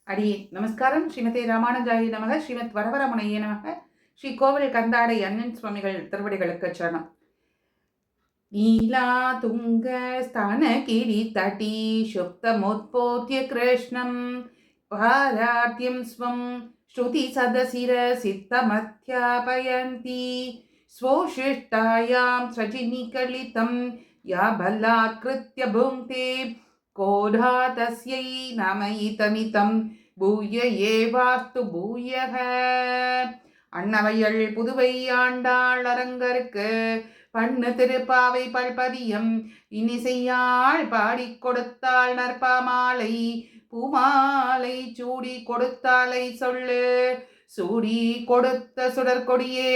அடியே நமஸ்காரம். ஸ்ரீமதே ராமானுஜாயி நமக. ஸ்ரீமத் வரவரமுனையே நமக. ஸ்ரீ கோவில் கந்தாடை அண்ணன் சுவாமிகள் திருவடிகளுக்கு சரணம். நீலா துங்க ஸ்தான கிரி தட்டி சுப்தமுத்போத்ய கிருஷ்ணம் பாராத்யம் ஸ்வம் ஸ்ருதி சதசிர சித்தமத்யாபயந்தி ஸ்வோஷிஷ்டாயாம் சஜினிகலிதம் யா பல்லாத்கிருத்ய புங்க்தே கோடா தஸ்யை நமயிதமிதம் பூய ஏவாஸ்து பூயக. அன்னவையள் புதுவை ஆண்டாள் அரங்கருக்கு பண்ணு திருப்பாவை பல்பதியம் இனிசையாள் பாடிக் கொடுத்தாள் நற்பாமாலை பூமாலை சூடி கொடுத்தாலை சொல்லு சூடி கொடுத்த சுடற்கொடியே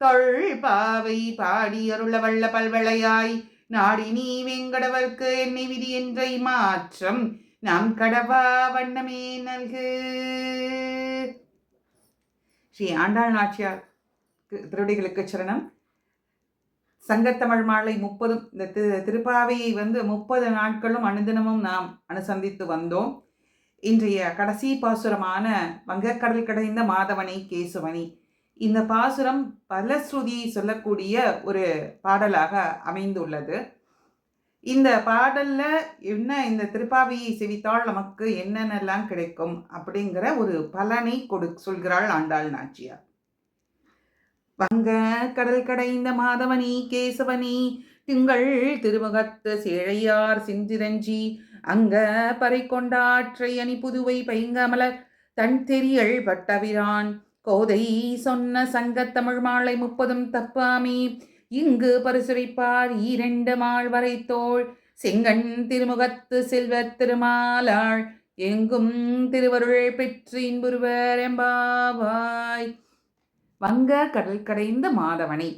தொல் பாவை பாடி அருள வல்ல பல்வளையாய் நாடி நீ வெங்கடவர்க்கு என்னை விதி என்றை மாற்றம் நாம் கடவா வண்ணமே நல்கு. ஸ்ரீ ஆண்டாள் நாச்சியார் திருவடிகளுக்கு சரணம். சங்கத்தமிழ் மாலை 30 இந்த திருப்பாவையை 30 நாட்களும் அனுதினமும் நாம் அனுசந்தித்து வந்தோம். இன்றைய கடைசி பாசுரமான வங்கக்கடல் கடைந்த மாதவனை கேசவனி. இந்த பாசுரம் பலஸ்ருதி சொல்லக்கூடிய ஒரு பாடலாக அமைந்துள்ளது. இந்த பாடல்ல என்ன, இந்த திருப்பாவையை செவித்தால் நமக்கு என்னென்னலாம் கிடைக்கும் அப்படிங்கிற ஒரு பலனை சொல்கிறாள் ஆண்டாள் நாச்சியார். வங்க கடல் கடைந்த மாதவனி கேசவனி திங்கள் திருமுகத்து சேழையார் சிந்திரஞ்சி அங்க பறை கொண்டாற்றை அணி புதுவை பைங்கமலர் தன் தெரியல் பட்டவிரான் கோதை சொன்ன சங்கத்தமிழ் மாலை 30 தப்பாமி இங்கு பரிசுரைப்பார் 2 மாள் வரை தோள் செங்கண் திருமுகத்து செல்வ திருமாலாள் எங்கும் திருவருள் பெற்று இன்புருவர் எம்பாவாய். வங்க கடல் கடைந்த மாதவனை.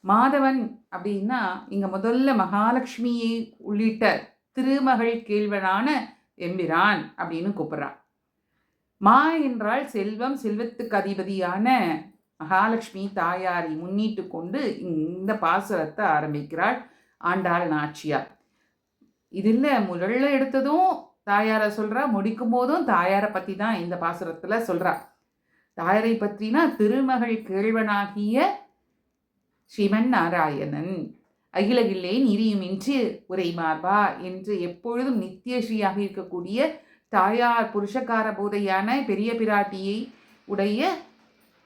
மாதவன் அப்படின்னா இங்க முதல்ல மகாலட்சுமியை உள்ளிட்ட திருமகள் கேள்வனான எம்பிரான் அப்படின்னு கூப்பிடுறான். மா என்றால் செல்வம், செல்வத்துக்கு அதிபதியான மகாலட்சுமி தாயாரை முன்னிட்டு கொண்டு இந்த பாசுரத்தை ஆரம்பிக்கிறாள் ஆண்டாள் நாச்சியார். இதில் முதல்ல எடுத்ததும் தாயாரை சொல்றா, முடிக்கும் போதும் தாயாரை பற்றி தான் இந்த பாசுரத்தில் சொல்றா. தாயாரை பற்றினா திருமகள் கேள்வனாகிய ஸ்ரீமன் நாராயணன் அகிலகில்லே நீரியுமின்றி உரை மார்பா என்று எப்பொழுதும் நித்தியஸ்ரீயாக இருக்கக்கூடிய தாயார் புருஷகார போதையான பெரிய பிராட்டியை உடைய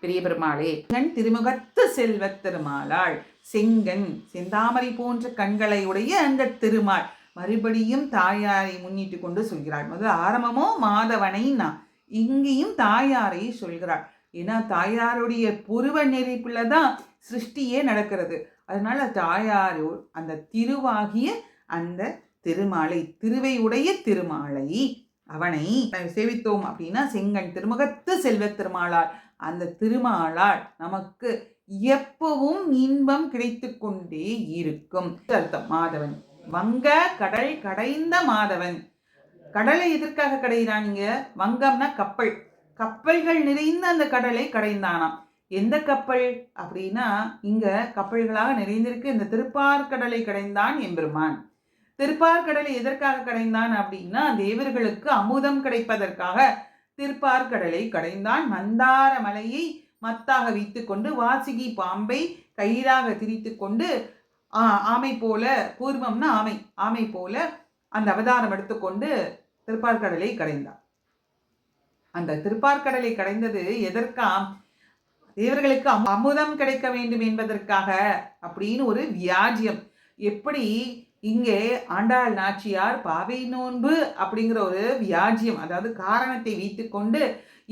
பெரிய பெருமாளே. கண் திருமுகத்து செல்வ திருமாலாள் செங்கன் செந்தாமரை போன்ற கண்களை உடைய அந்த திருமால் மறுபடியும் தாயாரை முன்னிட்டு கொண்டு சொல்கிறாள். முதல் ஆரம்பமோ மாதவனைன்னா இங்கேயும் தாயாரை சொல்கிறாள். ஏன்னா தாயாருடைய புருவ நெறிப்புல தான் சிருஷ்டியே நடக்கிறது. அதனால தாயாரோ அந்த திருவாகிய அந்த திருமாலை, திருவை உடைய திருமாலை, அவனை சேவித்தோம் அப்படின்னா செங்கண் திருமுகத்து செல்வ திருமாலாள், அந்த திருமாலாள் நமக்கு எப்பவும் இன்பம் கிடைத்து கொண்டே இருக்கும் அர்த்தம். மாதவன் வங்க கடல் கடைந்த மாதவன். கடலை எதற்காக கடைகிறான்? இங்க வங்கம்னா கப்பல், கப்பல்கள் நிறைந்த அந்த கடலை கடைந்தானாம். எந்த கப்பல் அப்படின்னா இங்க கப்பல்களாக நிறைந்திருக்கு. இந்த திருப்பார்கடலை கடைந்தான் எம்பெருமான். திருப்பார்கடலை எதற்காக கடைந்தான் அப்படின்னா தேவர்களுக்கு அமுதம் கிடைப்பதற்காக திருப்பார்கடலை கடைந்தான். மந்தார மலையை மத்தாக வைத்து கொண்டு வாசுகி பாம்பை கயிறாக திரித்து கொண்டு ஆமை போல, பூர்வம்னா ஆமை, ஆமை போல அந்த அவதாரம் எடுத்துக்கொண்டு திருப்பார்கடலை கடைந்தான். அந்த திருப்பார்கடலை கடைந்தது எதற்காம்? தேவர்களுக்கு அமுதம் கிடைக்க வேண்டும் என்பதற்காக அப்படின்னு ஒரு வியாஜ்யம். எப்படி இங்கே ஆண்டாள் நாச்சியார் பாவை நோன்பு அப்படிங்கிற ஒரு வியாஜ்யம், அதாவது காரணத்தை வைத்து கொண்டு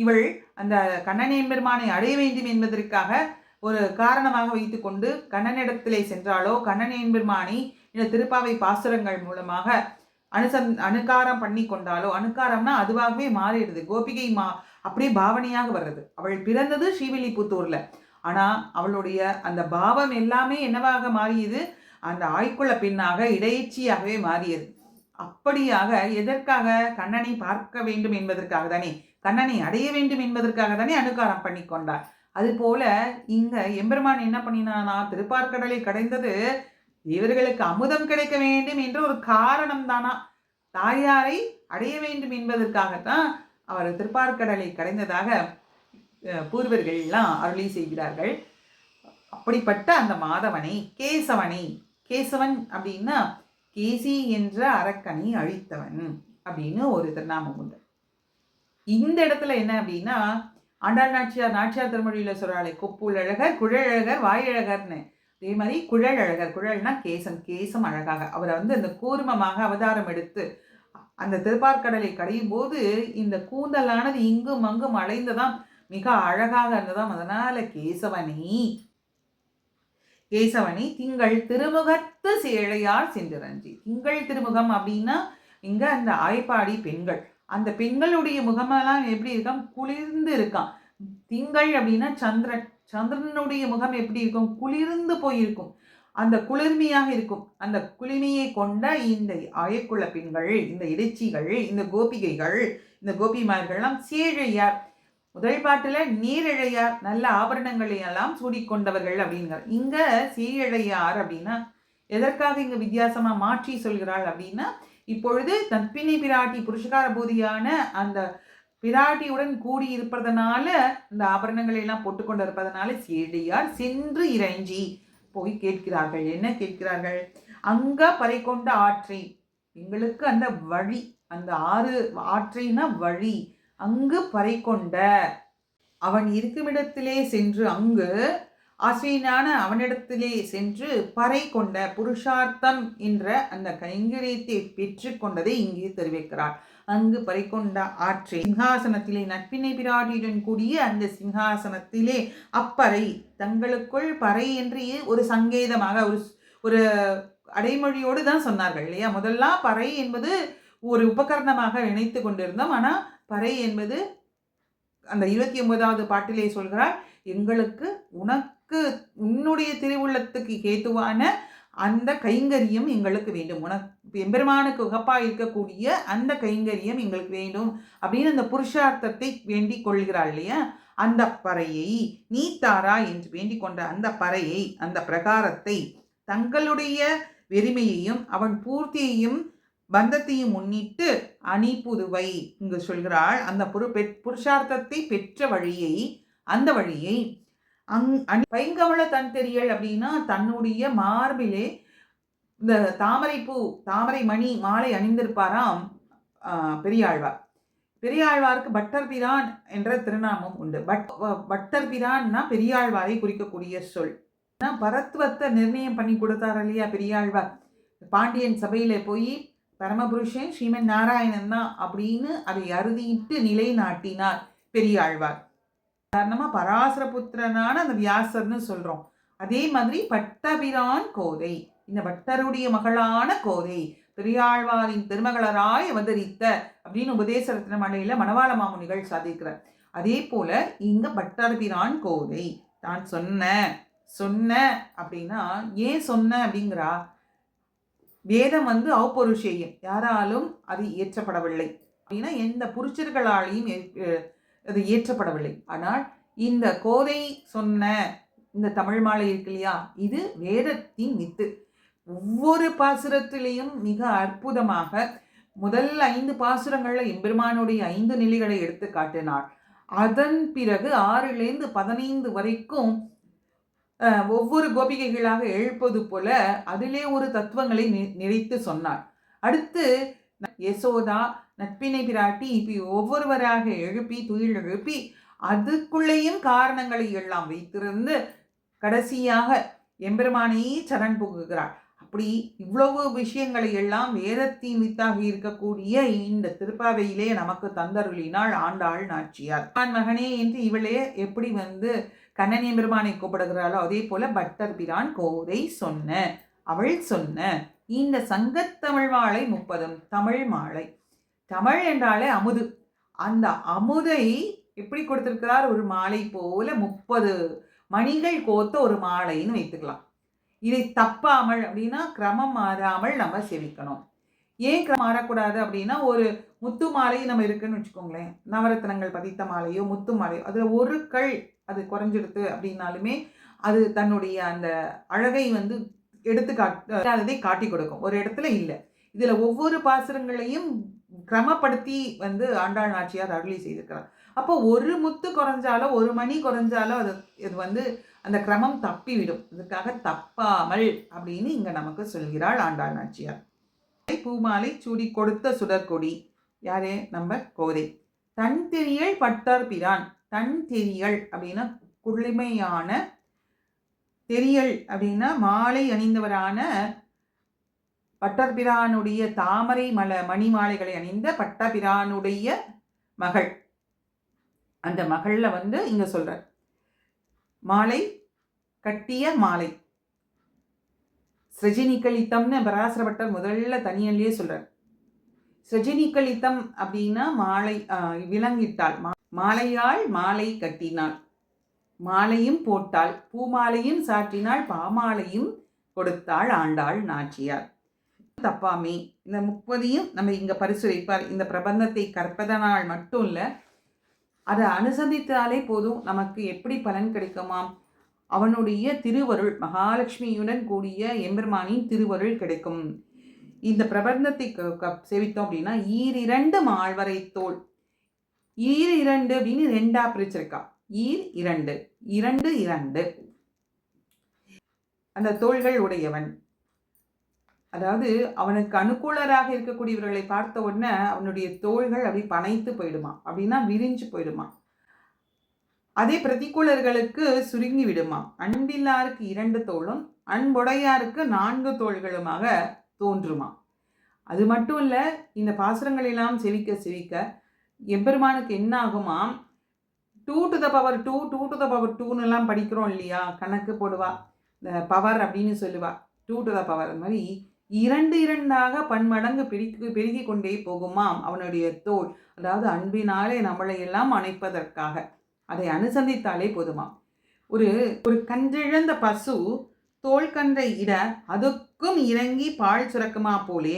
இவள் அந்த கண்ணனெம்பெருமானை அடைய வேண்டும் என்பதற்காக ஒரு காரணமாக வைத்து கொண்டு கண்ணனிடத்திலே சென்றாலோ கண்ணனெம்பெருமானை இந்த திருப்பாவை பாசுரங்கள் மூலமாக அனுகாரம் பண்ணி கொண்டாலோ, அனுகாரம்னா அதுவாகவே மாறிடுது, கோபிகை அப்படியே பாவனையாக வர்றது. அவள் பிறந்தது ஸ்ரீவில்லிபுத்தூர்ல, ஆனா அவளுடைய அந்த பாவம் எல்லாமே என்னவாக மாறியது? அந்த ஆய்க்குள்ள பெண்ணாக இடையச்சியாகவே மாறியது. அப்படியாக எதற்காக? கண்ணனை பார்க்க வேண்டும் என்பதற்காக தானே, கண்ணனை அடைய வேண்டும் என்பதற்காக தானே அனுகாரம் பண்ணி கொண்டார். அது போல இங்க எம்பெருமான் என்ன பண்ணினானா, திருப்பார்கடலை கடைந்தது இவர்களுக்கு அமுதம் கிடைக்க வேண்டும் என்ற ஒரு காரணம் தானா, தாயாரை அடைய வேண்டும் என்பதற்காகத்தான் அவர் திருப்பார்கடலை கடைந்ததாக பூர்வர்கள்லாம் அருளி செய்கிறார்கள். அப்படிப்பட்ட அந்த மாதவனை கேசவனை, கேசவன் அப்படின்னா கேசி என்ற அரக்கனை அழித்தவன் அப்படின்னு ஒரு திருநாமம் உண்டு. இந்த இடத்துல என்ன அப்படின்னா ஆண்டாள் நாச்சியார் திருமொழியில சொல்றாளே கொப்புழழகர் குழழகர் வாயழகர்னு, அதே மாதிரி குழலழகர், குழல்னா கேசம் அழகாக அவரை அந்த கூர்மமாக அவதாரம் எடுத்து அந்த திருப்பார்கடலை கடையும் போது இந்த கூந்தலானது இங்கும் அங்கும் அலைந்ததாம், மிக அழகாக இருந்ததாம். அதனால கேசவனை திங்கள் திருமுகத்து சேழையார் சென்றிரஞ்சி. திங்கள் திருமுகம் அப்படின்னா இங்க அந்த ஆய்ப்பாடி பெண்கள், அந்த பெண்களுடைய முகமெல்லாம் எப்படி இருக்காம், குளிர்ந்து இருக்கான். திங்கள் அப்படின்னா சந்திரனுடைய முகம் எப்படி இருக்கும், குளிர்ந்து போயிருக்கும், அந்த குளிர்மையாக இருக்கும். அந்த குளிமையை கொண்ட இந்த ஆயக்குள்ள பெண்கள், இந்த இறைச்சிகள், இந்த கோபிகைகள், இந்த கோபிமார்கள்லாம் சேழையார். முதல் பாட்டுல நீரிழையார், நல்ல ஆபரணங்களை எல்லாம் சூடிக்கொண்டவர்கள் அப்படிங்கிறார். இங்க சீழையார் அப்படின்னா எதற்காக இங்க வித்தியாசமா மாற்றி சொல்கிறாள் அப்படின்னா, இப்பொழுது நற்பினை பிராட்டி புருஷகார போதியான அந்த பிராட்டியுடன் கூடி இருப்பதனால இந்த ஆபரணங்களை எல்லாம் போட்டுக்கொண்டு இருப்பதனால சேழையார் சென்று இறைஞ்சி போய் கேட்கிறார்கள். என்ன கேட்கிறார்கள்? அங்க பறை கொண்ட ஆற்றை, எங்களுக்கு அந்த வழி, அந்த ஆற்றைனா வழி, அங்கு பறை கொண்ட அவன் இருக்குமிடத்திலே சென்று, அங்கு ஆசிரியனான அவனிடத்திலே சென்று பறை கொண்ட புருஷார்த்தம் என்ற அந்த கைங்கரியத்தை பெற்று கொண்டதை இங்கே தெரிவிக்கிறார். அங்கு பறை கொண்ட ஆற்றை சிங்காசனத்திலே நட்பினை பிராட்டியுடன் கூடிய அந்த சிங்காசனத்திலே அப்பறை, தங்களுக்குள் பறை என்று ஒரு சங்கேதமாக ஒரு அடைமொழியோடு தான் சொன்னார்கள் இல்லையா. முதல்ல பறை என்பது ஒரு உபகரணமாக நினைத்து கொண்டிருந்தோம். ஆனால் பறை என்பது அந்த 29வது பாட்டிலே சொல்கிறார், எங்களுக்கு உன்னுடைய திருவுள்ளத்துக்கு கேத்துவான அந்த கைங்கரியம் எங்களுக்கு வேண்டும், எம்பெருமானுக்கு உகப்பா இருக்கக்கூடிய அந்த கைங்கரியம் எங்களுக்கு வேண்டும் அப்படின்னு அந்த புருஷார்த்தத்தை வேண்டிக் கொள்கிறாள் இல்லையா. அந்த பறையை நீ தாரா என்று வேண்டிக் கொண்ட அந்த பறையை, அந்த பிரகாரத்தை தங்களுடைய வெறுமையையும் அவன் பூர்த்தியையும் பந்தத்தையும் முன்னிட்டு அணிபுதுவை இங்கு சொல்கிறாள். அந்த புருஷார்த்தத்தை பெற்ற வழியை, அந்த வழியை பைங்கமல தன் தெரியல் அப்படின்னா தன்னுடைய மார்பிலே இந்த தாமரை மணி மாலை அணிந்திருப்பாராம் பெரியாழ்வார். பெரியாழ்வாருக்கு பட்டர் பிரான் என்ற திருநாமம் உண்டு. பட்டர் பிரான்னா பெரியாழ்வாரை குறிக்கக்கூடிய சொல். பரத்துவத்தை நிர்ணயம் பண்ணி கொடுத்தார் இல்லையா பெரியாழ்வார். பாண்டியன் சபையில போய் பரமபுருஷன் ஸ்ரீமன் நாராயணன் தான் அப்படின்னு அதை அறுதிட்டு நிலைநாட்டினார் பெரியாழ்வார். சாதாரணமா பராசர புத்திரனான அந்த வியாசர்னு சொல்றோம். அதே மாதிரி பட்டபிரான் கோதை, இந்த பட்டருடைய மகளான கோதை பெரியாழ்வாரின் திருமகளராய் அவதரித்த அப்படின்னு உபதேச ரத்னமாலையில மணவாள மாமுனிகள் சாதிக்கிறார். அதே போல இங்க பட்டர்பிரான் கோதை தான் சொன்ன அப்படின்னா ஏன் சொன்ன அப்படிங்கிறா, வேதம் ஔபருஷேயம், யாராலும் அது இயற்றப்படவில்லை அப்படின்னா எந்த புருஷர்களாலையும் அது இயற்றப்படவில்லை. ஆனால் இந்த கோதை சொன்ன இந்த தமிழ் மாலை இருக்கு இல்லையா, இது வேதத்தின் வித்து. ஒவ்வொரு பாசுரத்திலையும் மிக அற்புதமாக முதல் 5 பாசுரங்கள்ல எம்பெருமானுடைய 5 நிலைகளை எடுத்து காட்டினார். அதன் பிறகு 6லேருந்து 15 வரைக்கும் ஒவ்வொரு கோபிகைகளாக எழுப்பது போல அதிலே ஒரு தத்துவங்களை நிறைத்து சொன்னார். அடுத்து யசோதா நட்பினை பிராட்டி இப்படி ஒவ்வொருவராக எழுப்பி துயில் எழுப்பி அதுக்குள்ளேயும் காரணங்களை எல்லாம் வைத்திருந்து கடைசியாக எம்பெருமானையே சரண் புகுகிறார். அப்படி இவ்வளவு விஷயங்களை எல்லாம் வேதத்தின் வித்தாக இருக்கக்கூடிய இந்த திருப்பாவையிலே நமக்கு தந்தருளினாள் ஆண்டாள் நாச்சியார். மகனே என்று இவளே எப்படி கண்ணன் எம்பெருமானை கூப்பிடுகிறாளோ அதே போல பட்டர் பிரான் கோதை அவள் சொன்ன இந்த சங்கத்தமிழ் மாலை 30 தமிழ் மாலை. தமிழ் என்றாலே அமுது. அந்த அமுதை எப்படி கொடுத்திருக்கிறார், ஒரு மாலை போல 30 மணிகள் கோத்த ஒரு மாலைன்னு வைத்துக்கலாம். இதை தப்பாமல் அப்படின்னா கிரமம் மாறாமல் நம்ம செவிக்கணும். ஏன் கிரமம் மாறக்கூடாது அப்படின்னா, ஒரு முத்து மாலை நம்ம இருக்குன்னு வச்சுக்கோங்களேன், நவரத்னங்கள் பதித்த மாலையோ முத்து மாலையோ அதுல ஒரு கல் அது குறைஞ்சிடுது அப்படின்னாலுமே அது தன்னுடைய அந்த அழகை எடுத்து காட்டாததை காட்டி கொடுக்கும். ஒரு இடத்துல இல்லை. இதுல ஒவ்வொரு பாசுரங்களையும் கிரமப்படுத்தி வந்து ஆண்டாள் நாச்சியார் அருளி செய்திருக்கிறார். அப்போ ஒரு முத்து குறைஞ்சாலோ ஒரு மணி குறைஞ்சாலோ இது வந்து அந்த கிரமம் தப்பிவிடும். இதுக்காக தப்பாமல் அப்படின்னு இங்க நமக்கு சொல்கிறாள் ஆண்டாள் நாச்சியார். பூமாலை சூடி கொடுத்த சுடற்கொடி யாரு? நம்ம கோதை. தன் தெரியல் பட்டர் பிரான். தன் தெரியல் அப்படின்னா குளிமையான, தெரியல் அப்படின்னா மாலை அணிந்தவரான பட்டர்பிரானுடைய தாமரை மணி மாலைகளை அணிந்த பட்டபிரானுடைய மகள். அந்த மகள்ல வந்து இங்க சொல்ற மாலை கட்டிய மாலை. ஸ்ரஜினிகலித்தம்னு பராசர பட்டர் முதல்ல தனியல்லையே சொல்றார். ஸ்ரஜினிகலித்தம் அப்படின்னா மாலை விளங்கிட்டாள், மாலையால் மாலை கட்டினாள், மாலையும் போட்டாள், பூமாலையும் சாற்றினாள், பாமாலையும் கொடுத்தாள் ஆண்டாள் நாச்சியார். தப்பாமே இந்த 30 நம்ம இங்க பரிசுரைப்பார். இந்த பிரபந்தத்தை கற்பதனால் மட்டும் இல்லை, அதை அனுசந்தித்தாலே போதும் நமக்கு எப்படி பலன் கிடைக்குமாம்? அவனுடைய திருவருள், மகாலட்சுமியுடன் கூடிய எம்பெருமானின் திருவருள் கிடைக்கும். இந்த பிரபந்தத்தை சேவித்தோம் அப்படின்னா 2 மால்வரை தோள். 2 அப்படின்னு 2ஆ பிரிச்சிருக்கா. 2 2 அந்த தோள்கள் உடையவன். அதாவது அவனுக்கு அனுகூலராக இருக்கக்கூடியவர்களை பார்த்த உடனே அவனுடைய தோள்கள் அப்படி பனைத்து போயிடுமா, அப்படின்னா விரிஞ்சு போயிடுமா. அதே பிரதிகூலர்களுக்கு சுருங்கி விடுமா. அன்பில்லாருக்கு 2 தோளும் அன்புடையாருக்கு 4 தோள்களுமாக தோன்றுமா. அது மட்டும் இல்லை, இந்த பாசுரங்களெல்லாம் செவிக்க செவிக்க எம்பெருமானுக்கு என்ன ஆகுமா, 2 to the power 2 2 to the power 2ன்னு எல்லாம் படிக்கிறோம் இல்லையா, கணக்கு போடுவா, இந்த பவர் அப்படின்னு சொல்லுவா, 2 to the power. அது மாதிரி 2 பன்மடங்கு பெருகி கொண்டே போகுமாம் அவனுடைய தோள். அதாவது அன்பினாலே நம்மளை எல்லாம் அணைப்பதற்காக அதை அனுசந்தித்தாலே போதுமாம். ஒரு கன்றிழந்த பசு தோல் கன்றை இட அதுக்கும் இறங்கி பால் சுரக்குமா போலே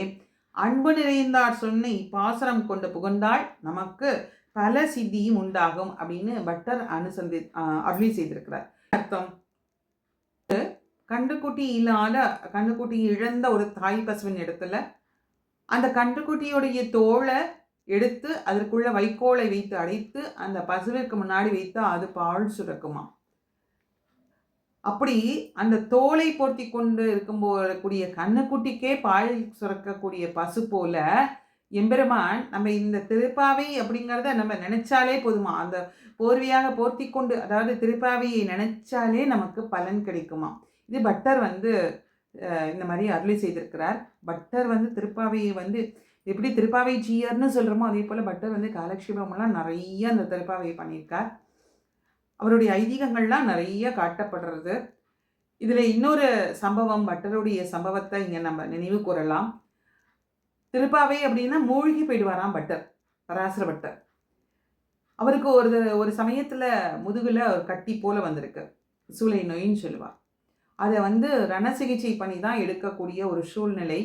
அன்பு நிறைந்தார் சொன்ன இப்பாசரம் கொண்டு புகழ்ந்தால் நமக்கு பல சித்தியும் உண்டாகும் அப்படின்னு பட்டர் அருளி செய்திருக்கிறார். அர்த்தம், கன்றுக்குட்டி இல்லாத, கன்றுக்குட்டி இழந்த ஒரு தாய் பசுவின் இடத்துல அந்த கன்றுக்குட்டியுடைய தோலை எடுத்து அதற்குள்ள வைக்கோலை வைத்து அடைத்து அந்த பசுவிற்கு முன்னாடி வைத்து அது பால் சுரக்குமா. அப்படி அந்த தோலை போர்த்தி கொண்டு இருக்கும்போது கண்ணுக்குட்டிக்கே பால் சுரக்கக்கூடிய பசு போல எம்பெருமான் நம்ம இந்த திருப்பாவை அப்படிங்கிறத நம்ம நினைச்சாலே போதுமா, அந்த போர்வையாக போர்த்தி கொண்டு, அதாவது திருப்பாவையை நினைச்சாலே நமக்கு பலன் கிடைக்குமா. இது பட்டர் வந்து இந்த மாதிரி அருளி செய்திருக்கிறார். பட்டர் வந்து திருப்பாவையை வந்து எப்படி திருப்பாவை ஜீயர்னு சொல்கிறோமோ அதே போல் பட்டர் வந்து காலக்ஷேபமெல்லாம் நிறைய அந்த திருப்பாவையை பண்ணியிருக்கார். அவருடைய ஐதீகங்கள்லாம் நிறைய காட்டப்படுறது. இதில் இன்னொரு சம்பவம், பட்டருடைய சம்பவத்தை இங்கே நம்ம நினைவு கூறலாம். திருப்பாவை அப்படின்னா மூழ்கி போயிடுவாராம் பட்டர், பராசர பட்டர். அவருக்கு ஒரு சமயத்தில் முதுகில் ஒரு கட்டி போல வந்திருக்கு, சூளை நோயின்னு சொல்லுவார். அதை வந்து ரண சிகிச்சை பண்ணி தான் எடுக்கக்கூடிய ஒரு சூழ்நிலை.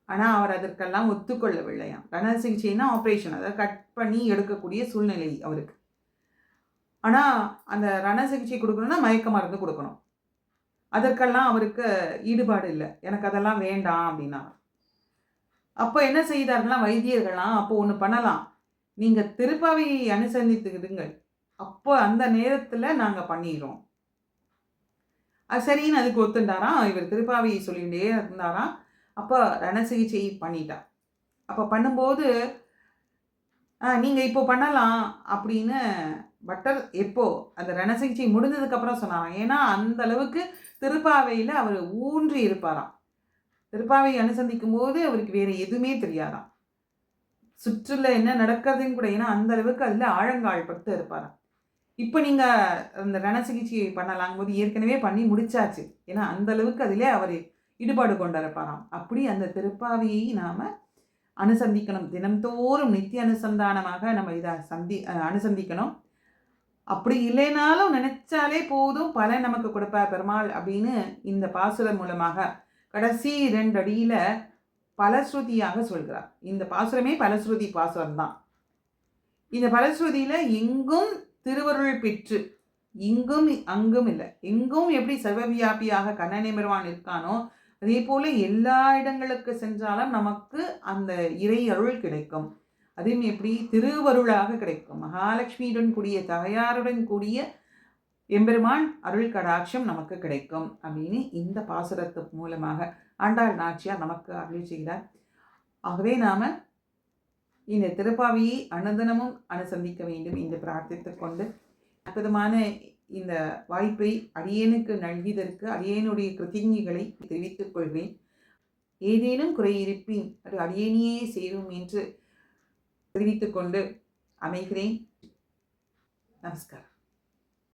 ஆனால் அவர் அதற்கெல்லாம் ஒத்துக்கொள்ளவில்லையாம். ரண சிகிச்சைன்னா ஆப்ரேஷன், அதை கட் பண்ணி எடுக்கக்கூடிய சூழ்நிலை அவருக்கு. ஆனால் அந்த ரண சிகிச்சை கொடுக்கணும்னா மயக்க மருந்து கொடுக்கணும். அதற்கெல்லாம் அவருக்கு ஈடுபாடு இல்லை, எனக்கு அதெல்லாம் வேண்டாம் அப்படின்னா. அப்போ என்ன செய்தார்கள்லாம் வைத்தியர்கள்லாம், அப்போ ஒன்று பண்ணலாம், நீங்கள் திருப்பாவையை அனுசந்தித்துக்கிடுங்கள், அப்போ அந்த நேரத்தில் நாங்கள் பண்ணிடுறோம். அது சரின்னு அதுக்கு ஒத்துண்டாராம். இவர் திருப்பாவையை சொல்லிகிட்டே இருந்தாராம். அப்போ ரண சிகிச்சை பண்ணிட்டார். அப்போ பண்ணும்போது நீங்கள் இப்போ பண்ணலாம் அப்படின்னு பட்டர் எப்போ அந்த ரண சிகிச்சை முடிஞ்சதுக்கப்புறம் சொன்னாராம். ஏன்னா அந்த அளவுக்கு திருப்பாவையில் அவர் ஊன்றி இருப்பாராம். திருப்பாவை அனுசந்திக்கும் போது அவருக்கு வேறு எதுவுமே தெரியாதாம், சுற்றுல என்ன நடக்கிறதுன்னு கூட. ஏன்னா அந்த அளவுக்கு அதில் ஆழங்கால் பட்டு இருப்பாராம். இப்போ நீங்கள் அந்த ரண சிகிச்சையை பண்ணலாங்கும் போது ஏற்கனவே பண்ணி முடிச்சாச்சு. ஏன்னா அந்த அளவுக்கு அதிலே அவர் ஈடுபாடு கொண்டிருப்பாராம். அப்படி அந்த திருப்பாவையை நாம் அனுசந்திக்கணும். தினம்தோறும் நித்திய அனுசந்தானமாக நம்ம இதை அனுசந்திக்கணும். அப்படி இல்லைனாலும் நினைச்சாலே போதும் பலன் நமக்கு கொடுப்பார் பெருமாள் அப்படின்னு இந்த பாசுரம் மூலமாக கடைசி 2 அடியில் பலஸ்ருதியாக சொல்கிறார். இந்த பாசுரமே பலஸ்ருதி பாசுரம் தான். இந்த பலஸ்ருதியில் எங்கும் திருவருள் பெற்று, இங்கும் அங்கும் இல்லை, எங்கும் எப்படி சர்வவியாபியாக கண்ணனை பெருமான் இருக்கானோ அதே போல எல்லா இடங்களுக்கு சென்றாலும் நமக்கு அந்த இறை அருள் கிடைக்கும். அதுவும் எப்படி திருவருளாக கிடைக்கும். மகாலட்சுமியுடன் கூடிய தாயாருடன் கூடிய எம்பெருமான் அருள் கடாட்சம் நமக்கு கிடைக்கும் அப்படின்னு இந்த பாசுரத்து மூலமாக ஆண்டாள் நாச்சியார் நமக்கு அருள் செய்கிறார். ஆகவே நாம இந்த திருப்பாவியை அனுதினமும் அனுசந்திக்க வேண்டும் என்று பிரார்த்தித்துக் கொண்டு அற்புதமான இந்த வாய்ப்பை அடியேனுக்கு நல்கியதற்கு அடியேனுடைய கிருத்திஞைகளை தெரிவித்துக் கொள்வேன். ஏதேனும் குறை இருப்பின் அது அடியேனியே செய்வோம் என்று தெரிவித்துக் கொண்டு அமைகிறேன். நமஸ்காரம்.